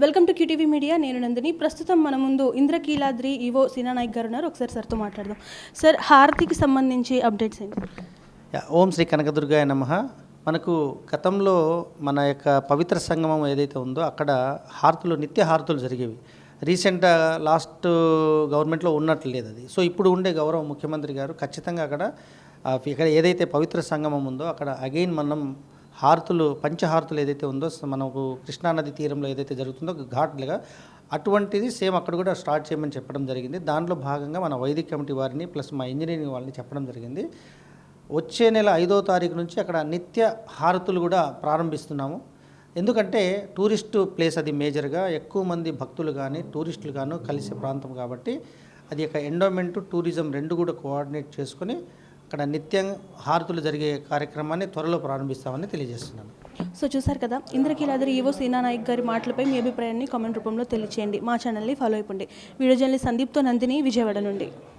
Welcome to QTV media. నేను నందిని. ప్రస్తుతం మన ముందు ఇంద్రకీలాద్రి ఈవో సీనా నాయక్ గారు ఉన్నారు. ఒకసారి సార్తో మాట్లాడదాం. సార్, హారతికి సంబంధించి అప్డేట్స్ ఏంటి? ఓం శ్రీ కనకదుర్గాయ నమః. మనకు గతంలో మన యొక్క పవిత్ర సంగమం ఏదైతే ఉందో అక్కడ నిత్య హారతులు జరిగేవి. రీసెంట్ లాస్ట్ గవర్నమెంట్లో ఉన్నట్లు లేదు అది. సో ఇప్పుడు ఉండే గౌరవ ముఖ్యమంత్రి గారు ఖచ్చితంగా ఇక్కడ ఏదైతే పవిత్ర సంగమం ఉందో అక్కడ అగైన్ మనం పంచహారతులు ఏదైతే ఉందో మనకు కృష్ణానది తీరంలో ఏదైతే జరుగుతుందో ఘాట్లుగా అటువంటిది సేమ్ అక్కడ కూడా స్టార్ట్ చేయమని చెప్పడం జరిగింది. దాంట్లో భాగంగా మన వైదిక కమిటీ వారిని ప్లస్ మా ఇంజనీరింగ్ వాళ్ళని చెప్పడం జరిగింది. వచ్చే నెల 5వ తారీఖు నుంచి అక్కడ నిత్య హారతులు కూడా ప్రారంభిస్తున్నాము. ఎందుకంటే టూరిస్టు ప్లేస్ అది మేజర్గా ఎక్కువ మంది భక్తులు కానీ టూరిస్టులు కానీ కలిసే ప్రాంతం కాబట్టి అది యొక్క ఎండోమెంట్ టూరిజం రెండు కూడా కోఆర్డినేట్ చేసుకొని అక్కడ నిత్యం హారతులు జరిగే కార్యక్రమాన్ని త్వరలో ప్రారంభిస్తామని తెలియజేస్తున్నాను. సో చూసారు కదా, ఇంద్రకీలాద్రి ఈవో సీనా నాయక్ గారి మాటలపై మీ అభిప్రాయాన్ని కామెంట్ రూపంలో తెలియచేయండి. మా ఛానల్ని ఫాలో అయిపోండి. వీడియో జర్నలిస్ట్ సందీప్తో నందిని, విజయవాడ నుండి.